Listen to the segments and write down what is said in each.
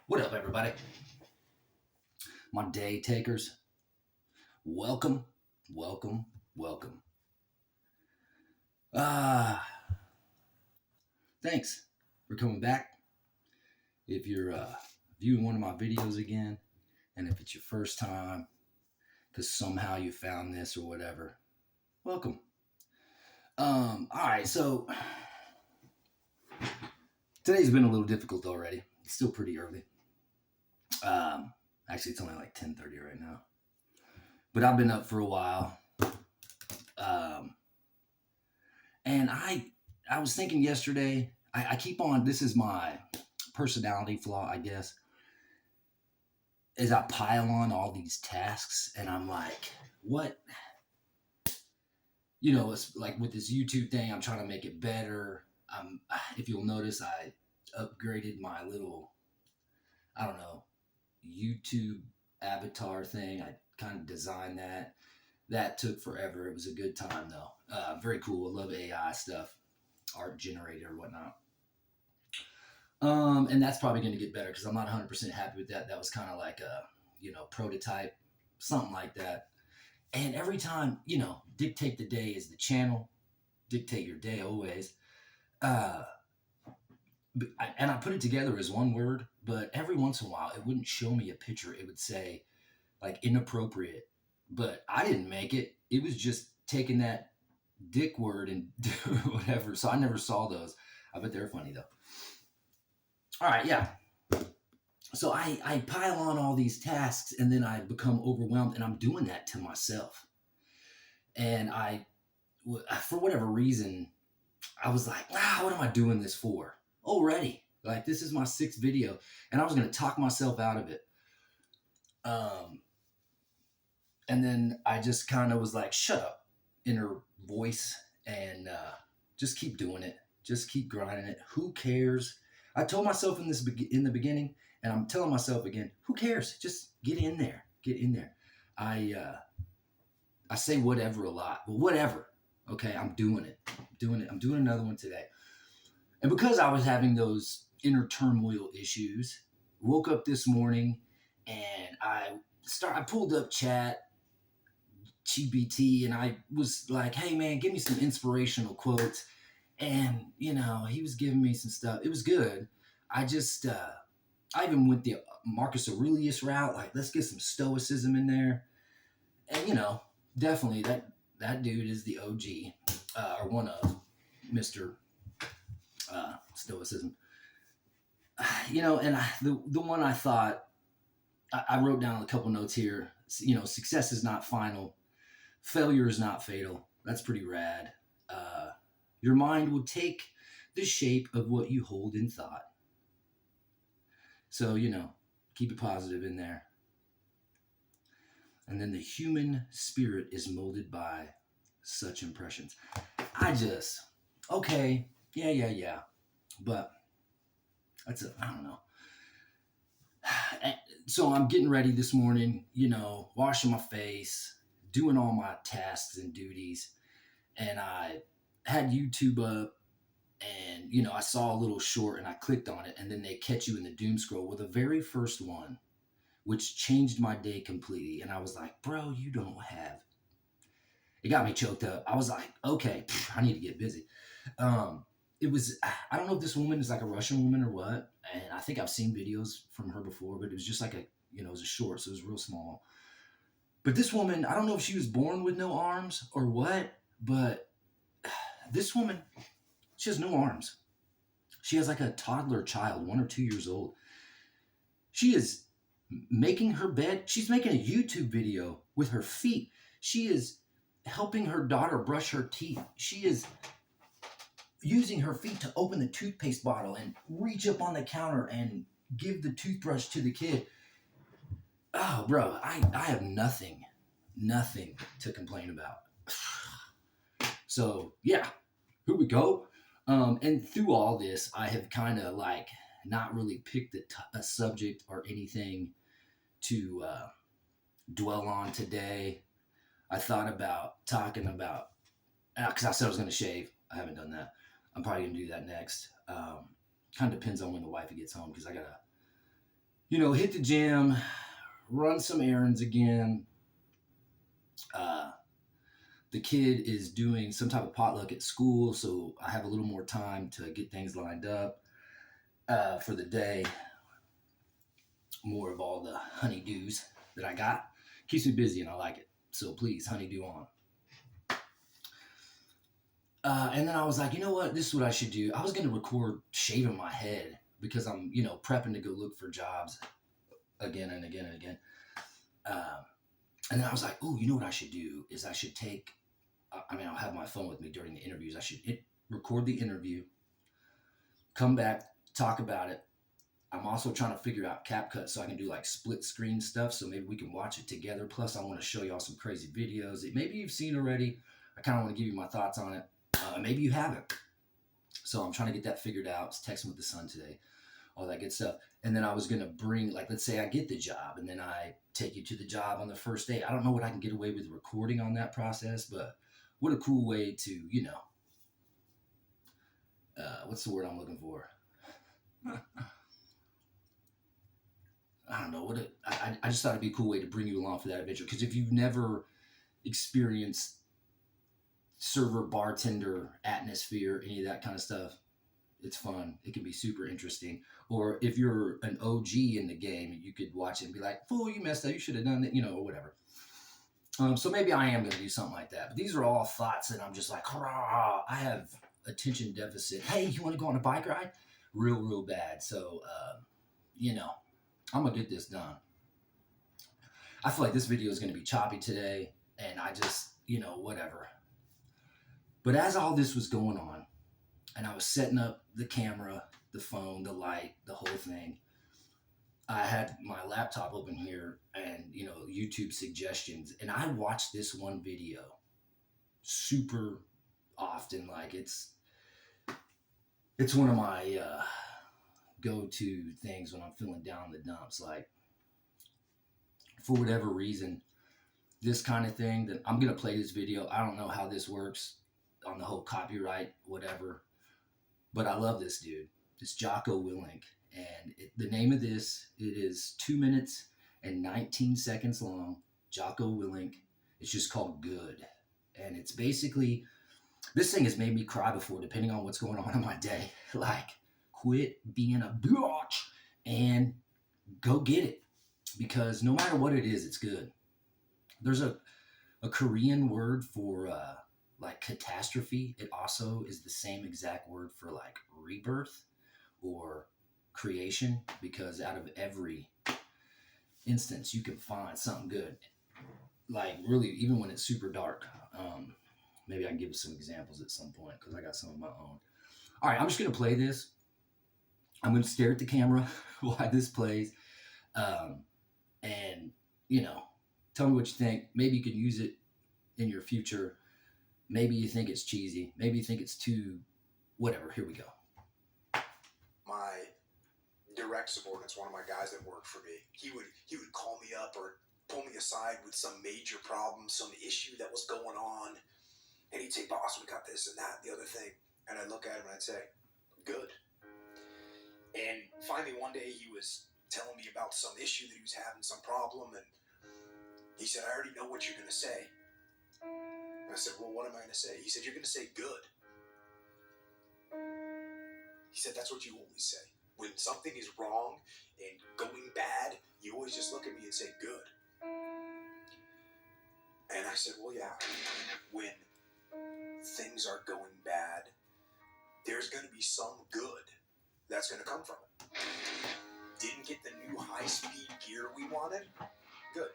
What up, everybody? My day takers, welcome, welcome, welcome. Ah, Thanks for coming back. If you're viewing one of my videos again, and if it's your first time, because somehow you found this or whatever, welcome. All right, so today's been a little difficult already. It's still pretty early. Um, Actually, it's only like 10:30 right now, but I've been up for a while. Um, And I was thinking yesterday, I keep on, this is my personality flaw, I guess, is I pile on all these tasks and I'm like, what? It's like with this YouTube thing, I'm trying to make it better. If you'll notice, I upgraded my little, I don't know, YouTube avatar thing. I kind of designed that. That took forever. It was a good time though. Very cool. I love AI stuff, art generator or whatnot. And that's probably going to get better because I'm not 100% happy with that. That was kind of like a, prototype, something like that. And every time, dictate the day is the channel, dictate your day always. Uh, and I put it together as one word, but every once in a while, it wouldn't show me a picture. It would say like inappropriate, but I didn't make it. It was just taking that dick word and whatever. So I never saw those. I bet they're funny though. All right, yeah. So I pile on all these tasks and then I become overwhelmed and I'm doing that to myself. And for whatever reason, I was like, what am I doing this for? Already. Like, this is my sixth video and I was going to talk myself out of it. And then I just kind of was like, shut up, inner voice, and just keep doing it. Just keep grinding it. Who cares? I told myself in the beginning, and I'm telling myself again, who cares? Just get in there. Get in there. I say whatever a lot. Well, whatever. Okay, I'm doing it. I'm doing another one today. And because I was having those inner turmoil issues, woke up this morning and I pulled up chat GBT and I was like, hey man, give me some inspirational quotes. And, he was giving me some stuff. It was good. I even went the Marcus Aurelius route. Like, let's get some stoicism in there. And, definitely that dude is the OG, or one of Mr. Stoicism. And the one I thought, I wrote down a couple notes here. Success is not final. Failure is not fatal. That's pretty rad. Your mind will take the shape of what you hold in thought. So, keep it positive in there. And then the human spirit is molded by such impressions. Okay, yeah. But I don't know. So I'm getting ready this morning, washing my face, doing all my tasks and duties. And I had YouTube up and, I saw a little short and I clicked on it and then they catch you in the doom scroll with the very first one, which changed my day completely. And I was like, bro, you don't have, it got me choked up. I was like, okay, I need to get busy. I don't know if this woman is like a Russian woman or what. And I think I've seen videos from her before, but it was just like it was a short. So it was real small. But this woman, I don't know if she was born with no arms or what, but this woman, she has no arms. She has like a toddler child, 1 or 2 years old. She is making her bed. She's making a YouTube video with her feet. She is helping her daughter brush her teeth. She is using her feet to open the toothpaste bottle and reach up on the counter and give the toothbrush to the kid. Oh, bro, I have nothing to complain about. So, yeah, here we go. And through all this, I have kind of like not really picked a subject or anything to dwell on today. I thought about talking about, because I said I was going to shave. I haven't done that. I'm probably going to do that next. Kind of depends on when the wife gets home because I got to hit the gym, run some errands again. Uh, the kid is doing some type of potluck at school, so I have a little more time to get things lined up for the day. More of all the honeydews that I got. Keeps me busy and I like it. So please, honeydew on. And then I was like, you know what? This is what I should do. I was going to record shaving my head because I'm, prepping to go look for jobs again and again and again. And then I was like, oh, you know what I should do is I should take, I'll have my phone with me during the interviews. I should record the interview, come back, talk about it. I'm also trying to figure out CapCut so I can do like split screen stuff. So maybe we can watch it together. Plus, I want to show y'all some crazy videos that maybe you've seen already. I kind of want to give you my thoughts on it. Maybe you haven't. So I'm trying to get that figured out. I was texting with the son today, all that good stuff. And then I was going to bring, like, let's say I get the job and then I take you to the job on the first day. I don't know what I can get away with recording on that process, but what a cool way to, what's the word I'm looking for? I don't know I just thought it'd be a cool way to bring you along for that adventure. Because if you've never experienced server, bartender, atmosphere, any of that kind of stuff, it's fun. It can be super interesting. Or if you're an OG in the game, you could watch it and be like, "Fool, you messed up. You should have done it," or whatever. So maybe I am going to do something like that. But these are all thoughts that I'm just like, hurrah, I have attention deficit. Hey, you want to go on a bike ride? Real bad. So, I'm going to get this done. I feel like this video is going to be choppy today, and I just, whatever. But as all this was going on, and I was setting up the camera, the phone, the light, the whole thing, I had my laptop open here and, YouTube suggestions, and I watched this one video super often. Like it's one of my go-to things when I'm feeling down in the dumps. Like, for whatever reason, this kind of thing, that I'm going to play this video. I don't know how this works on the whole copyright, whatever, but I love this dude. It's Jocko Willink. And the name of this, it is 2 minutes and 19 seconds long. Jocko Willink. It's just called Good. And it's basically, this thing has made me cry before, depending on what's going on in my day. Like, quit being a bitch and go get it. Because no matter what it is, it's good. There's a Korean word for like catastrophe. It also is the same exact word for like rebirth or creation, because out of every instance you can find something good. Like, really, even when it's super dark. Maybe I can give some examples at some point because I got some of my own. All right, I'm just gonna play this. I'm gonna stare at the camera while this plays, and tell me what you think. Maybe you can use it in your future. Maybe you think it's cheesy. Maybe you think it's too whatever. Here we go. My direct subordinate's one of my guys that worked for me. He would call me up or pull me aside with some major problem, some issue that was going on, and he'd say, "Boss, we got this and that and the other thing." And I'd look at him and I'd say, "Good." And finally one day he was telling me about some issue that he was having, some problem, and he said, "I already know what you're going to say." And I said, "Well, what am I going to say?" He said, "You're going to say good." He said, "That's what you always say. When something is wrong and going bad, you always just look at me and say good." And I said, "Well, yeah, when things are going bad, there's going to be some good that's going to come from it. Didn't get the new high-speed gear we wanted? Good.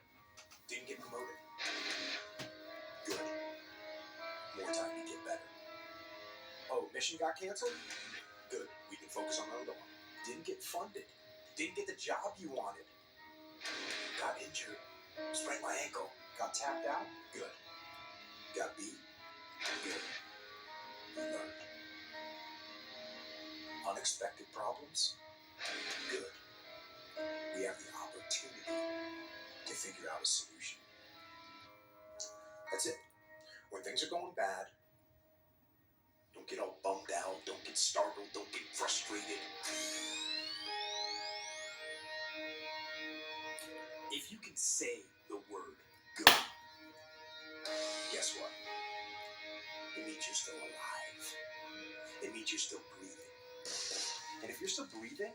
Didn't get promoted? Good. More time to get better. Oh, mission got canceled? Good. We can focus on another one. Didn't get funded. Didn't get the job you wanted. Got injured. Sprained my ankle. Got tapped out? Good. Got beat? Good. We learned. Unexpected problems? Good. We have the opportunity to figure out a solution. That's it. When things are going bad, don't get all bummed out, don't get startled, don't get frustrated. say the word good, guess what? It means you're still alive. It means you're still breathing. And if you're still breathing,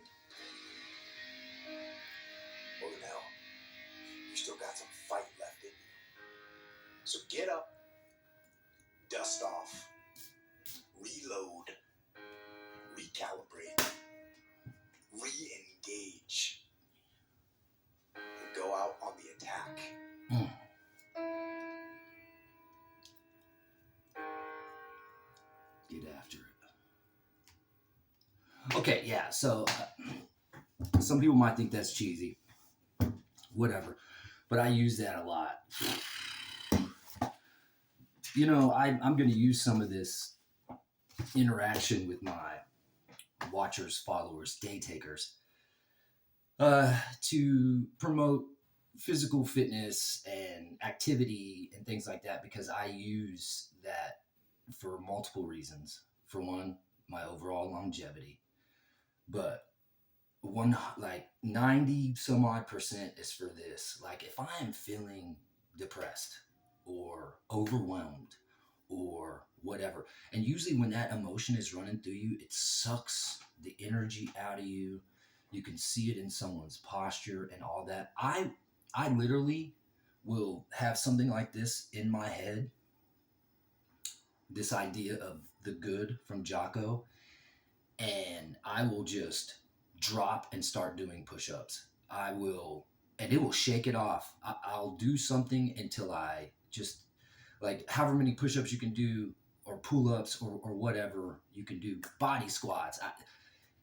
well then hell, you still got some fight left in you. So get up, dust off, reload, recalibrate, re-engage, and go out on the attack. Get after it. Okay, yeah, so some people might think that's cheesy. Whatever. But I use that a lot. You know, I'm going to use some of this interaction with my watchers, followers, day takers to promote physical fitness and activity and things like that, because I use that for multiple reasons. For one, my overall longevity, but 90 some odd percent is for this. Like if I am feeling depressed or overwhelmed or whatever, and usually when that emotion is running through you, it sucks the energy out of you. You can see it in someone's posture and all that. I literally will have something like this in my head, this idea of the good from Jocko, and I will just drop and start doing push-ups. And it will shake it off. I'll do something until I just, like, however many push-ups you can do, or pull-ups, or whatever you can do, body squats.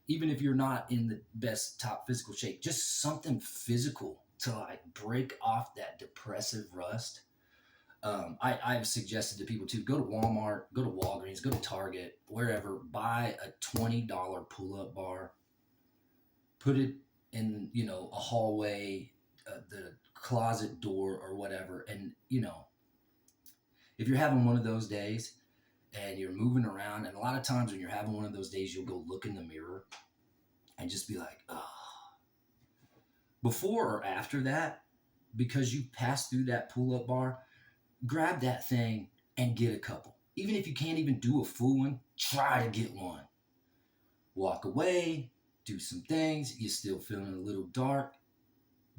Even if you're not in the best top physical shape, just something physical to like break off that depressive rust. I've suggested to people too, go to Walmart, go to Walgreens, go to Target, wherever, buy a $20 pull-up bar, put it in, a hallway, the closet door or whatever. And, if you're having one of those days and you're moving around, and a lot of times when you're having one of those days, you'll go look in the mirror and just be like, oh. Before or after that, because you passed through that pull-up bar, grab that thing and get a couple. Even if you can't even do a full one, try to get one. Walk away, do some things. You're still feeling a little dark.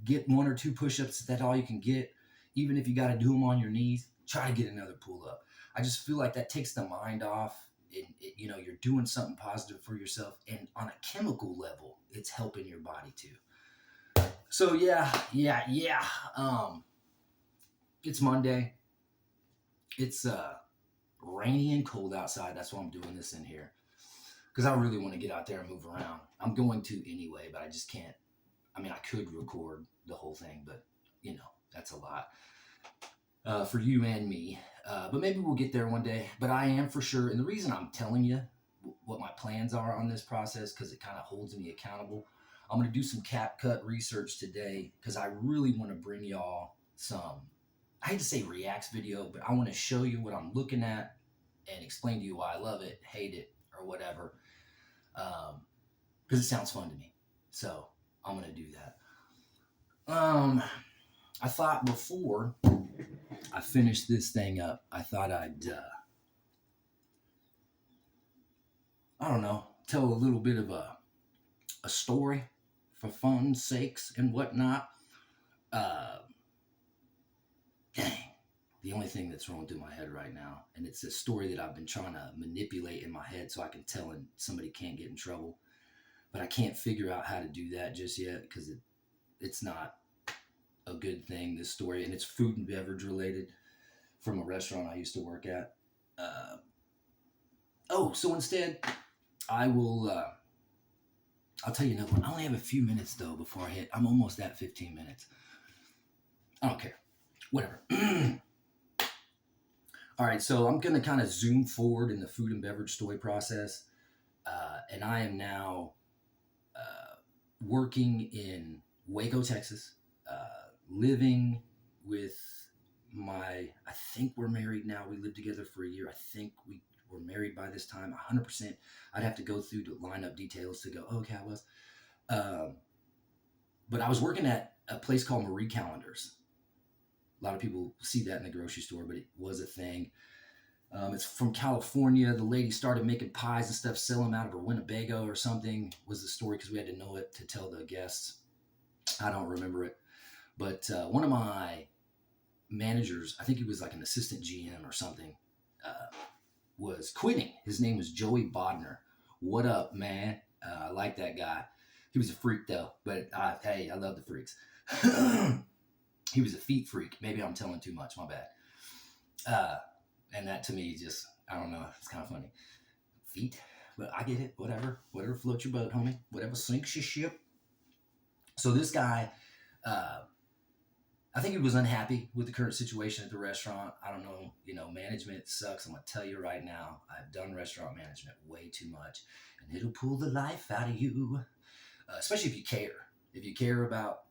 Get 1 or 2 push-ups. That's all you can get. Even if you got to do them on your knees, try to get another pull-up. I just feel like that takes the mind off. You're doing something positive for yourself. And on a chemical level, it's helping your body too. So yeah. It's Monday. It's rainy and cold outside. That's why I'm doing this in here, because I really want to get out there and move around. I'm going to anyway, but I just can't. I mean, I could record the whole thing, but that's a lot for you and me. But maybe we'll get there one day. But I am for sure, and the reason I'm telling you what my plans are on this process, because it kind of holds me accountable. I'm going to do some CapCut research today, because I really want to bring y'all some, I hate to say reacts video, but I want to show you what I'm looking at and explain to you why I love it, hate it, or whatever. Because it sounds fun to me. So I'm going to do that. I thought before I finished this thing up, I thought I'd, tell a little bit of a story for fun's sakes and whatnot. Dang, the only thing that's rolling through my head right now, and it's a story that I've been trying to manipulate in my head so I can tell and somebody can't get in trouble, but I can't figure out how to do that just yet, because it's not a good thing, this story, and it's food and beverage related from a restaurant I used to work at. So instead, I will, I'll tell you another one. I only have a few minutes though before I'm almost at 15 minutes. I don't care. Whatever. All right, so I'm going to kind of zoom forward in the food and beverage story process. And I am now working in Waco, Texas, living with I think we're married now. We lived together for a year. I think we were married by this time, 100%. I'd have to go through to line up details to go, okay, I was. But I was working at a place called Marie Callender's. A lot of people see that in the grocery store, but it was a thing. It's from California. The lady started making pies and stuff, selling them out of her Winnebago or something, was the story, because we had to know it to tell the guests. I don't remember it. But one of my managers, I think he was like an assistant GM or something, was quitting. His name was Joey Bodner. What up, man? I like that guy. He was a freak though, but hey, I love the freaks. He was a feet freak. Maybe I'm telling too much. My bad. And that to me just, I don't know. It's kind of funny. Feet, but I get it. Whatever floats your boat, homie. Whatever sinks your ship. So this guy, I think he was unhappy with the current situation at the restaurant. I don't know. Management sucks. I'm going to tell you right now. I've done restaurant management way too much, and it'll pull the life out of you, especially if you care. If you care about,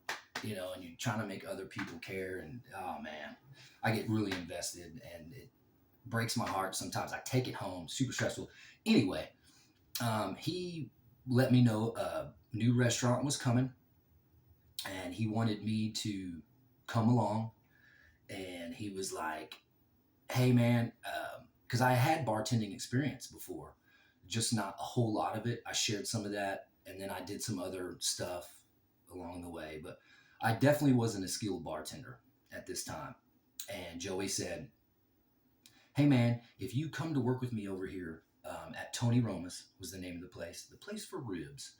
and you're trying to make other people care. And, oh, man, I get really invested, and it breaks my heart sometimes. I take it home. Super stressful. Anyway, he let me know a new restaurant was coming, and he wanted me to come along. And he was like, hey, man, because I had bartending experience before, just not a whole lot of it. I shared some of that, and then I did some other stuff along the way. But I definitely wasn't a skilled bartender at this time. And Joey said, hey, man, if you come to work with me over here at Tony Roma's, was the name of the place for ribs.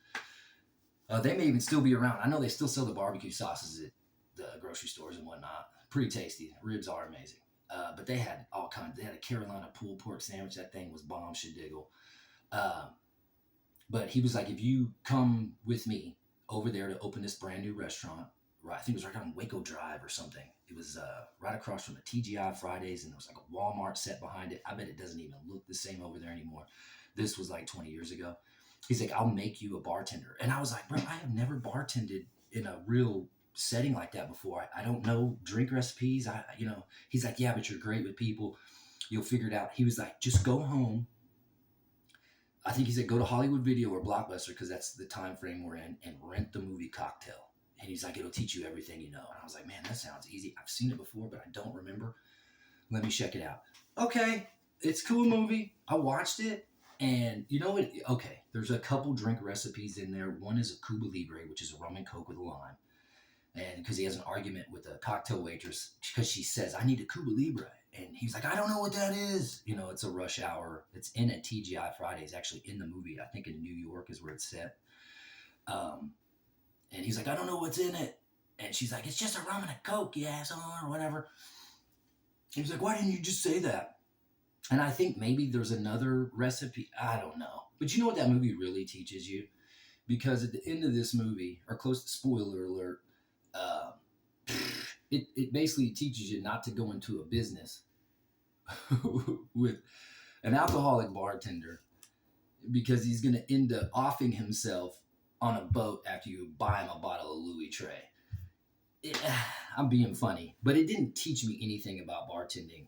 They may even still be around. I know they still sell the barbecue sauces at the grocery stores and whatnot. Pretty tasty. Ribs are amazing. But they had all kinds. They had a Carolina pulled pork sandwich. That thing was bomb shadiggle. But he was like, if you come with me over there to open this brand new restaurant, right, I think it was right on Waco Drive or something. It was right across from the TGI Fridays, and there was like a Walmart set behind it. I bet it doesn't even look the same over there anymore. This was like 20 years ago. He's like, I'll make you a bartender. And I was like, bro, I have never bartended in a real setting like that before. I don't know drink recipes. He's like, yeah, but you're great with people. You'll figure it out. He was like, just go home. I think he said, go to Hollywood Video or Blockbuster, because that's the time frame we're in, and rent the movie Cocktail. And he's like, it'll teach you everything you know. And I was like, man, that sounds easy. I've seen it before, but I don't remember. Let me check it out. Okay, it's a cool movie. I watched it. And you know what? Okay, there's a couple drink recipes in there. One is a Cuba Libre, which is a rum and Coke with a lime. And because he has an argument with a cocktail waitress, because she says, I need a Cuba Libre. And he's like, I don't know what that is. It's a Rush Hour. It's in a TGI Fridays, actually in the movie. I think in New York is where it's set. And he's like, I don't know what's in it. And she's like, it's just a rum and a Coke, you asshole, or whatever. He was like, why didn't you just say that? And I think maybe there's another recipe. I don't know. But you know what that movie really teaches you? Because at the end of this movie, or close to spoiler alert, it basically teaches you not to go into a business with an alcoholic bartender, because he's going to end up offing himself on a boat after you buy him a bottle of Louis Trey. I'm being funny, but it didn't teach me anything about bartending.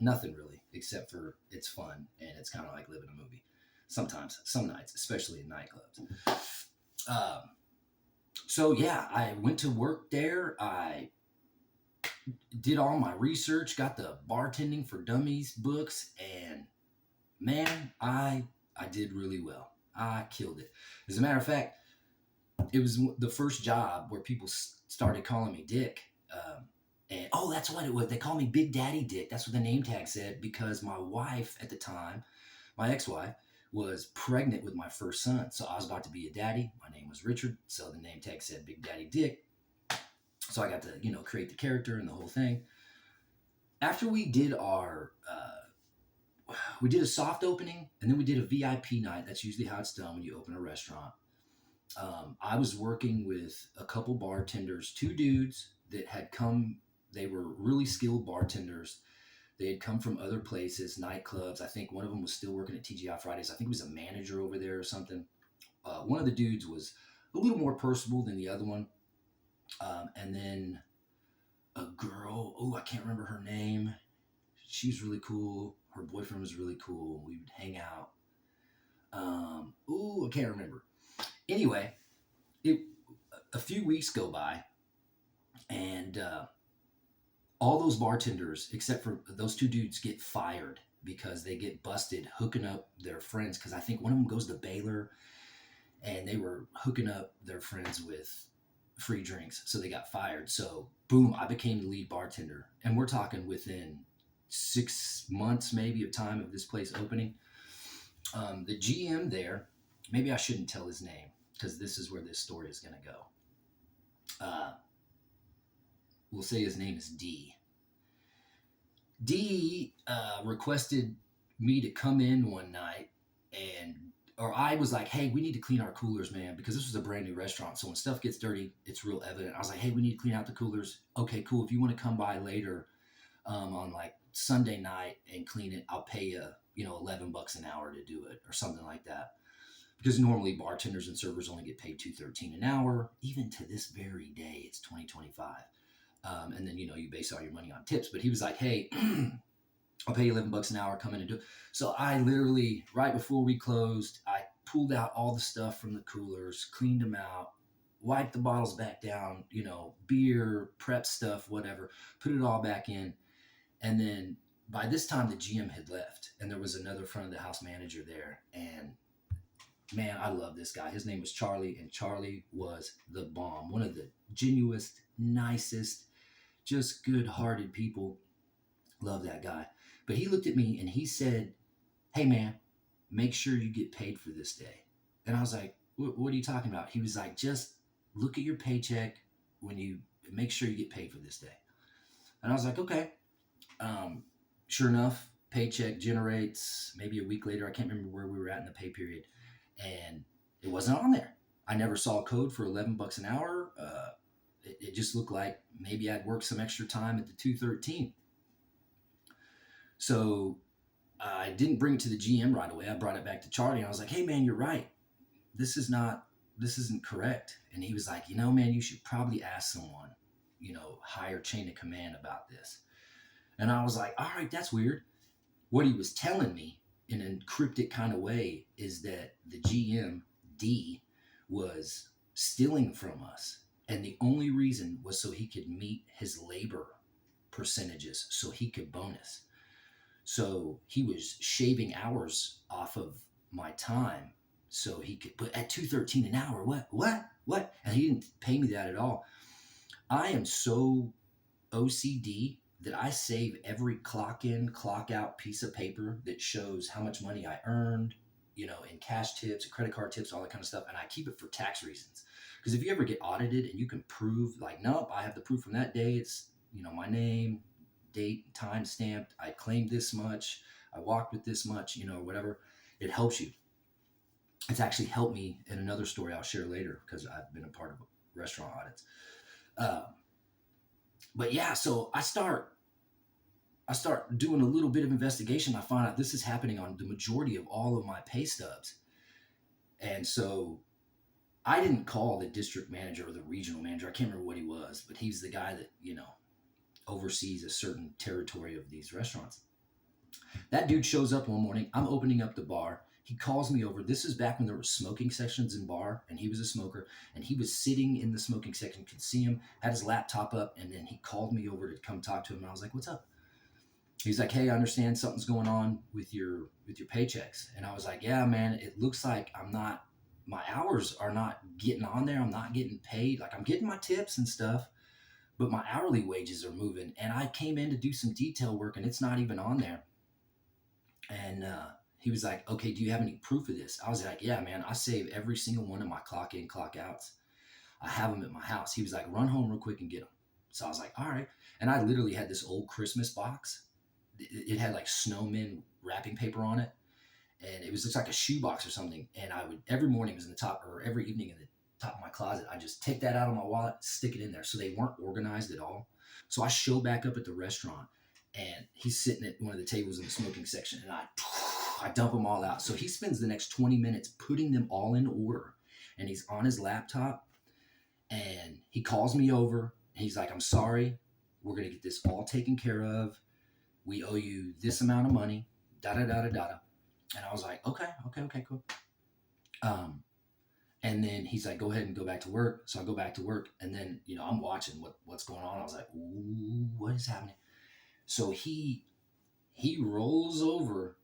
Nothing really, except for it's fun, and it's kind of like living a movie. Sometimes, some nights, especially in nightclubs. So yeah, I went to work there. I did all my research, got the Bartending for Dummies books, and man, I did really well. I killed it. As a matter of fact, it was the first job where people started calling me Dick. And that's what it was. They called me Big Daddy Dick. That's what the name tag said, because my wife at the time, my ex-wife, was pregnant with my first son. So I was about to be a daddy. My name was Richard. So the name tag said Big Daddy Dick. So I got to, create the character and the whole thing. After we did we did a soft opening, and then we did a VIP night. That's usually how it's done when you open a restaurant. I was working with a couple bartenders, two dudes that had come. They were really skilled bartenders. They had come from other places, nightclubs. I think one of them was still working at TGI Fridays. I think he was a manager over there or something. One of the dudes was a little more personable than the other one. And then a girl, I can't remember her name. She was really cool. Her boyfriend was really cool. We would hang out. I can't remember. Anyway, a few weeks go by, and all those bartenders, except for those two dudes, get fired because they get busted hooking up their friends. Because I think one of them goes to Baylor, and they were hooking up their friends with free drinks, so they got fired. So boom, I became the lead bartender, and we're talking within 6 months maybe of time of this place opening. The GM there, maybe I shouldn't tell his name because this is where this story is going to go. We'll say his name is D. D requested me to come in one night, or I was like, hey, we need to clean our coolers, man, because this was a brand new restaurant. So when stuff gets dirty, it's real evident. I was like, hey, we need to clean out the coolers. Okay, cool. If you want to come by later on like Sunday night and clean it, I'll pay you, $11 an hour to do it or something like that. Because normally bartenders and servers only get paid $2.13 an hour. Even to this very day, it's 2025. And then, you base all your money on tips. But he was like, hey, I'll pay you $11 an hour, come in and do it. So I literally, right before we closed, I pulled out all the stuff from the coolers, cleaned them out, wiped the bottles back down, beer, prep stuff, whatever, put it all back in. And then by this time, the GM had left, and there was another front of the house manager there. And man, I love this guy. His name was Charlie, and Charlie was the bomb. One of the genuinest, nicest, just good-hearted people. Love that guy. But he looked at me and he said, hey, man, make sure you get paid for this day. And I was like, what are you talking about? He was like, just look at your paycheck when you make sure you get paid for this day. And I was like, okay. Sure enough, paycheck generates maybe a week later. I can't remember where we were at in the pay period. And it wasn't on there. I never saw a code for $11 an hour. It just looked like maybe I'd worked some extra time at the 213. So I didn't bring it to the GM right away. I brought it back to Charlie, and I was like, hey, man, you're right. This isn't correct. And he was like, man, you should probably ask someone, higher chain of command about this. And I was like, all right, that's weird. What he was telling me in an cryptic kind of way is that the GM, D, was stealing from us. And the only reason was so he could meet his labor percentages so he could bonus. So he was shaving hours off of my time so he could, but at $2.13 an hour, what? And he didn't pay me that at all. I am so OCD that I save every clock in, clock out piece of paper that shows how much money I earned, in cash tips, credit card tips, all that kind of stuff. And I keep it for tax reasons. Because if you ever get audited and you can prove like, nope, I have the proof from that day. It's, my name, date, time stamped. I claimed this much. I walked with this much, whatever. It helps you. It's actually helped me in another story I'll share later because I've been a part of restaurant audits. But yeah, so I start doing a little bit of investigation. I find out this is happening on the majority of all of my pay stubs. And so I didn't call the district manager or the regional manager. I can't remember what he was, but he's the guy that, oversees a certain territory of these restaurants. That dude shows up one morning. I'm opening up the bar. He calls me over. This is back when there were smoking sections in bar, and he was a smoker, and he was sitting in the smoking section, could see him, had his laptop up, and then he called me over to come talk to him. And I was like, what's up? He's like, hey, I understand something's going on with your paychecks. And I was like, yeah, man, it looks like my hours are not getting on there. I'm not getting paid. Like, I'm getting my tips and stuff, but my hourly wages are moving. And I came in to do some detail work, and it's not even on there. And he was like, okay, do you have any proof of this? I was like, yeah, man, I save every single one of my clock in, clock outs. I have them at my house. He was like, run home real quick and get them. So I was like, all right. And I literally had this old Christmas box. It had like snowman wrapping paper on it. And it was like a shoebox or something. And I would, every morning it was in the top, or every evening in the top of my closet, I just take that out of my wallet, stick it in there. So they weren't organized at all. So I show back up at the restaurant, and he's sitting at one of the tables in the smoking section, and I dump them all out. So he spends the next 20 minutes putting them all in order, and he's on his laptop, and he calls me over, and he's like, I'm sorry, we're going to get this all taken care of. We owe you this amount of money, da-da-da-da-da. And I was like, okay, cool. And then he's like, go ahead and go back to work. So I go back to work, and then, you know, I'm watching what's going on. I was like, ooh, what is happening? So he rolls over,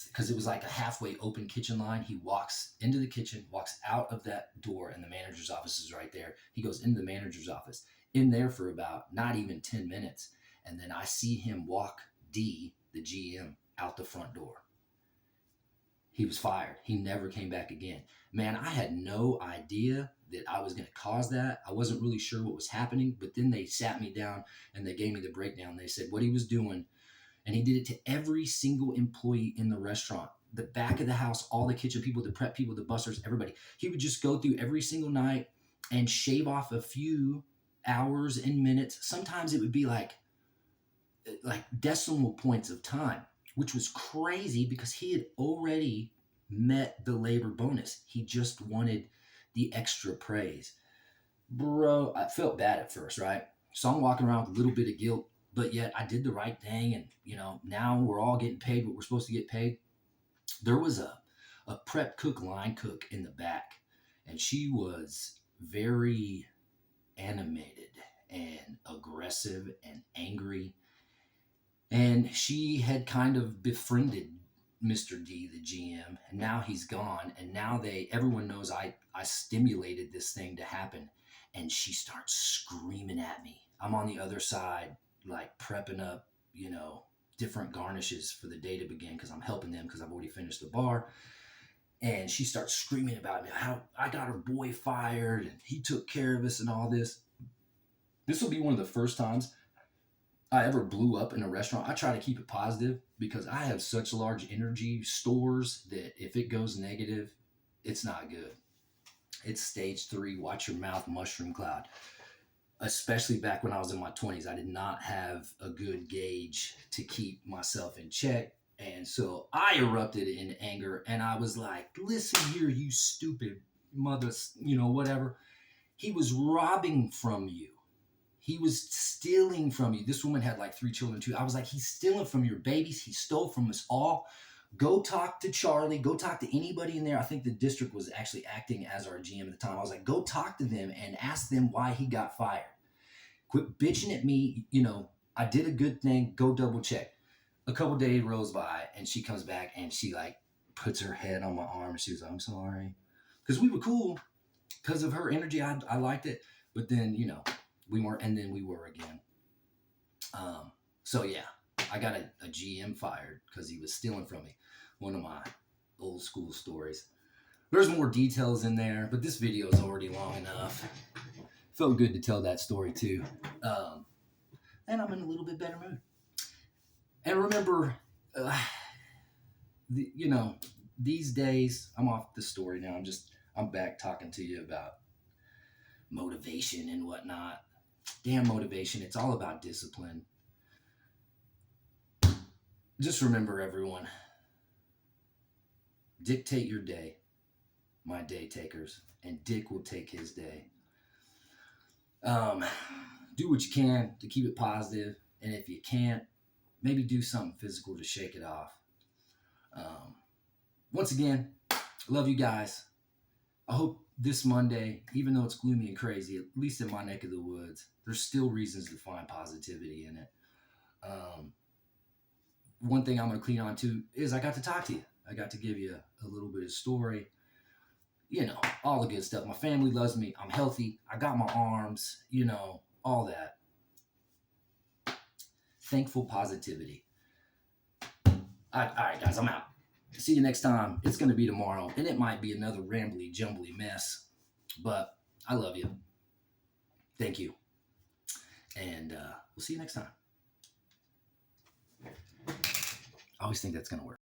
because it was like a halfway open kitchen line. He walks into the kitchen, walks out of that door, and the manager's office is right there. He goes into the manager's office, in there for about not even 10 minutes. And then I see him walk D, the GM, out the front door. He was fired. He never came back again. Man, I had no idea that I was going to cause that. I wasn't really sure what was happening, but then they sat me down and they gave me the breakdown. They said what he was doing, and he did it to every single employee in the restaurant, the back of the house, all the kitchen people, the prep people, the busters, everybody. He would just go through every single night and shave off a few hours and minutes. Sometimes it would be like decimal points of time, which was crazy because he had already met the labor bonus. He just wanted the extra praise. Bro, I felt bad at first, right? So I'm walking around with a little bit of guilt, but yet I did the right thing. And, you know, now we're all getting paid what we're supposed to get paid. There was a prep cook, line cook in the back, and she was very animated and aggressive and angry. And she had kind of befriended Mr. D, the GM, and now he's gone. And now everyone knows I stimulated this thing to happen. And she starts screaming at me. I'm on the other side, like prepping up, you know, different garnishes for the day to begin, because I'm helping them because I've already finished the bar. And she starts screaming about me, how I got her boy fired and he took care of us and all this. This will be one of the first times I ever blew up in a restaurant. I try to keep it positive because I have such large energy stores that if it goes negative, it's not good. It's stage 3, watch your mouth, mushroom cloud. Especially back when I was in my 20s, I did not have a good gauge to keep myself in check. And so I erupted in anger, and I was like, listen here, you stupid mother, you know, whatever. He was robbing from you. He was stealing from you. This woman had like 3 children too. I was like, he's stealing from your babies. He stole from us all. Go talk to Charlie. Go talk to anybody in there. I think the district was actually acting as our GM at the time. I was like, go talk to them and ask them why he got fired. Quit bitching at me. You know, I did a good thing. Go double check. A couple days rolls by, and she comes back and she like puts her head on my arm. And she was like, I'm sorry. Because we were cool. Because of her energy, I liked it. But then, you know, we weren't, and then we were again. So yeah, I got a GM fired because he was stealing from me. One of my old school stories. There's more details in there, but this video is already long enough. Felt good to tell that story too. And I'm in a little bit better mood. And remember, you know, these days, I'm off the story now. I'm back talking to you about motivation and whatnot. Damn motivation. It's all about discipline. Just remember, everyone, dictate your day, my day takers, and Dick will take his day. Do what you can to keep it positive, and if you can't, maybe do something physical to shake it off. Once again, love you guys. I hope this Monday, even though it's gloomy and crazy, at least in my neck of the woods, there's still reasons to find positivity in it. One thing I'm going to clean on to is I got to talk to you. I got to give you a little bit of story. You know, all the good stuff. My family loves me. I'm healthy. I got my arms, you know, all that. Thankful positivity. All right, guys, I'm out. See you next time. It's going to be tomorrow, and it might be another rambly, jumbly mess, but I love you. Thank you. And we'll see you next time. I always think that's going to work.